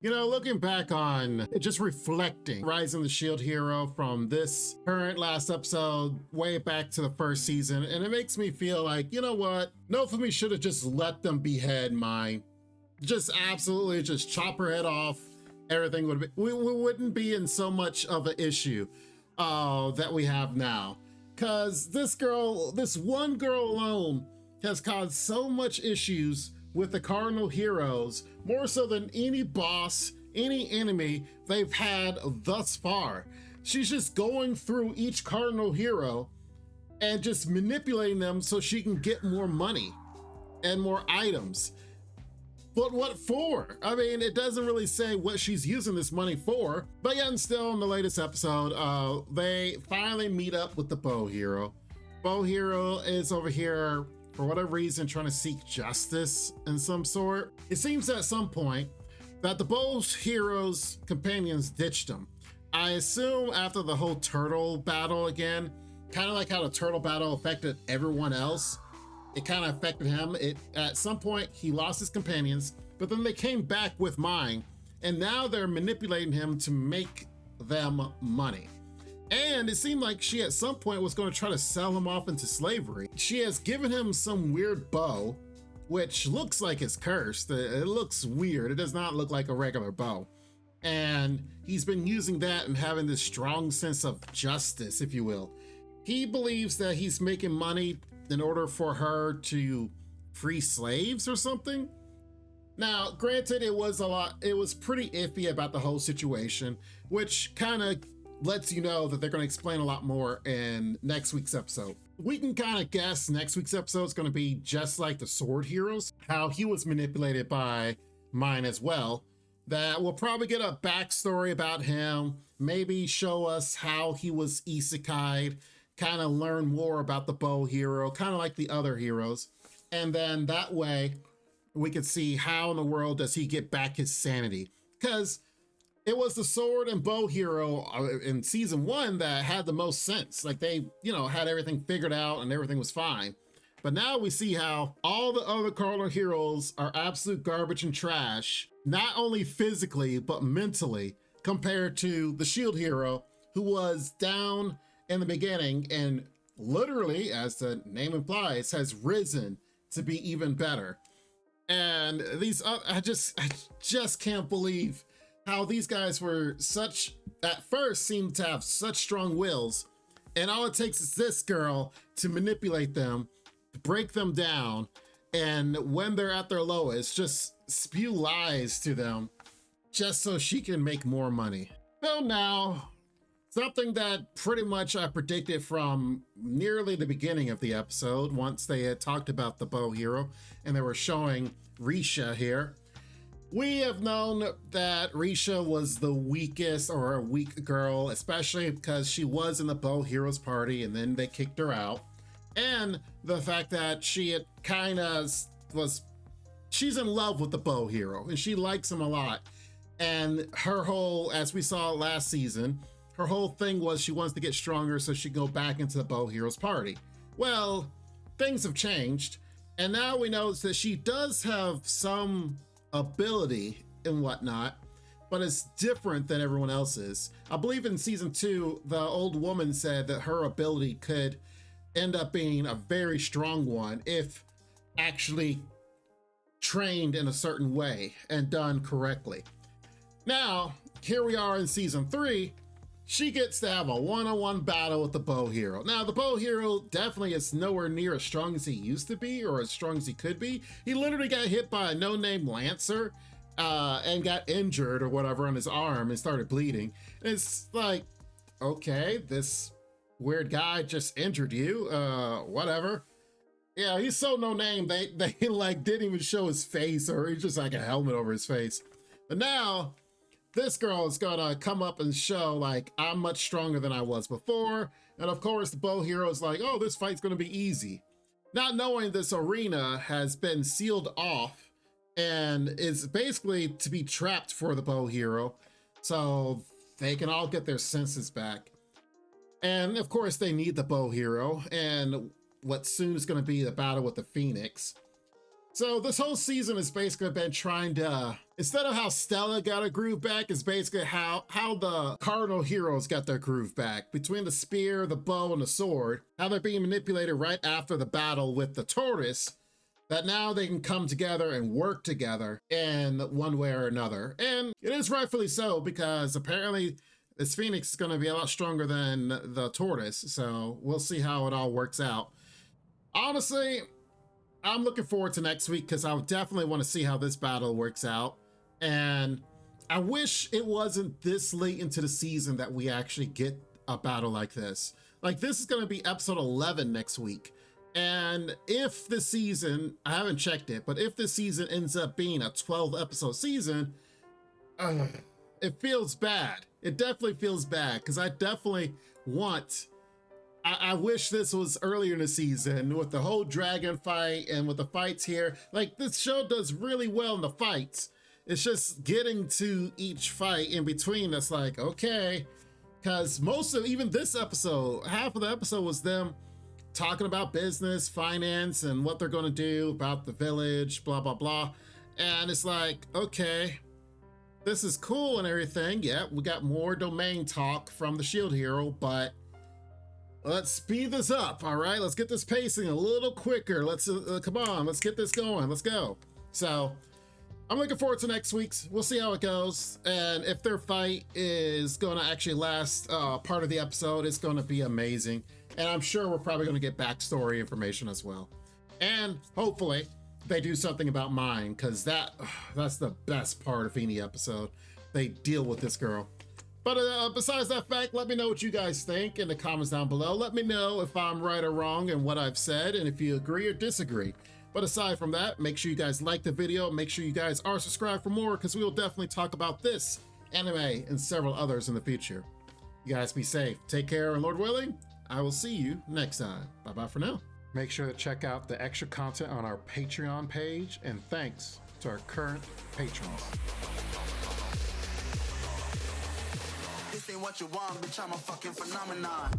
You know, looking back on just reflecting Rise of the Shield Hero from this current last episode way back to the first season, and it makes me feel like, you know what? Nofumi should have just let them behead Myne. Just absolutely just chop her head off. Everything would be, we wouldn't be in so much of an issue that we have now. Cause this one girl alone has caused so much issues with the Cardinal Heroes, more so than any boss, any enemy they've had thus far. She's just going through each Cardinal Hero and just manipulating them so she can get more money and more items. But what for? I mean, it doesn't really say what she's using this money for, but yet and still in the latest episode, they finally meet up with the Bow Hero. Bow Hero is over here for whatever reason, trying to seek justice in some sort. It seems at some point that the Bow Hero's companions ditched him. I assume after the whole turtle battle again, kind of like how the turtle battle affected everyone else, it kind of affected him. At some point, he lost his companions, but then they came back with Myne, and now they're manipulating him to make them money. And it seemed like she at some point was going to try to sell him off into slavery. She has given him some weird bow, which looks like it's cursed. It looks weird. It does not look like a regular bow. And he's been using that and having this strong sense of justice, if you will. He believes that he's making money in order for her to free slaves or something. Now, granted, it was pretty iffy about the whole situation, which kind of lets you know that they're going to explain a lot more in next week's episode. We can kind of guess next week's episode is going to be just like the Sword Heroes, how he was manipulated by Myne as well. That we'll probably get a backstory about him, maybe show us how he was isekai'd, kind of learn more about the Bow Hero, kind of like the other heroes. And then that way we could see how in the world does he get back his sanity. Because it was the Sword and Bow Hero in season 1 that had the most sense. Like they, had everything figured out and everything was fine. But now we see how all the other Cardinal Heroes are absolute garbage and trash, not only physically, but mentally, compared to the Shield Hero, who was down in the beginning and literally, as the name implies, has risen to be even better. And these, I just can't believe how these guys were at first seemed to have such strong wills, and all it takes is this girl to manipulate them, to break them down, and when they're at their lowest, just spew lies to them just so she can make more money. So now, something that pretty much I predicted from nearly the beginning of the episode, once they had talked about the Bow Hero and they were showing Rishia here. We have known that Rishia was the weakest, or a weak girl, especially because she was in the Bow Heroes party and then they kicked her out. And the fact that she had she's in love with the Bow Hero and she likes him a lot. And her whole, as we saw last season, her whole thing was she wants to get stronger so she can go back into the Bow Heroes party. Well, things have changed. And now we know that she does have some ability and whatnot, but it's different than everyone else's. I believe in season 2, the old woman said that her ability could end up being a very strong one if actually trained in a certain way and done correctly. Now, here we are in season 3. She gets to have a one-on-one battle with the Bow Hero. Now, the Bow Hero definitely is nowhere near as strong as he used to be or as strong as he could be. He literally got hit by a no-name Lancer and got injured or whatever on his arm and started bleeding. And it's like, okay, this weird guy just injured you, whatever. Yeah, he's so no-name, they like didn't even show his face, or he's just like a helmet over his face. But now, this girl is gonna come up and show like, I'm much stronger than I was before. And of course, the Bow Hero is like, oh, this fight's gonna be easy. Not knowing this arena has been sealed off and is basically to be trapped for the Bow Hero, so they can all get their senses back. And of course, they need the Bow Hero and what soon is gonna be the battle with the Phoenix. So this whole season has basically been trying to, instead of how Stella got a groove back, is basically how the Cardinal heroes got their groove back. Between the spear, the bow, and the sword, how they're being manipulated right after the battle with the tortoise, that now they can come together and work together in one way or another. And it is rightfully so, because apparently this Phoenix is going to be a lot stronger than the tortoise. So we'll see how it all works out. Honestly, I'm looking forward to next week because I would definitely want to see how this battle works out. And I wish it wasn't this late into the season that we actually get a battle like this. Like, this is going to be episode 11 next week. And if the season, I haven't checked it, but if this season ends up being a 12 episode season, it feels bad. It definitely feels bad because I definitely want, I wish this was earlier in the season with the whole dragon fight and with the fights here. Like, this show does really well in the fights. It's just getting to each fight in between that's like, okay. Because most of, even this episode, half of the episode was them talking about business, finance, and what they're going to do about the village, blah, blah, blah. And it's like, okay, this is cool and everything. Yeah, we got more domain talk from the shield hero, but let's speed this up, all right? Let's get this pacing a little quicker. Let's, come on, let's get this going. Let's go. So I'm looking forward to next week's. We'll see how it goes. And if their fight is going to actually last part of the episode, it's going to be amazing. And I'm sure we're probably going to get backstory information as well. And hopefully they do something about Myne, because that's the best part of any episode. They deal with this girl. But besides that fact, let me know what you guys think in the comments down below. Let me know if I'm right or wrong in what I've said, and if you agree or disagree. But aside from that, make sure you guys like the video. Make sure you guys are subscribed for more, because we will definitely talk about this anime and several others in the future. You guys be safe. Take care, and Lord willing, I will see you next time. Bye-bye for now. Make sure to check out the extra content on our Patreon page, and thanks to our current patrons. This ain't what you want, bitch, I'm a fucking phenomenon.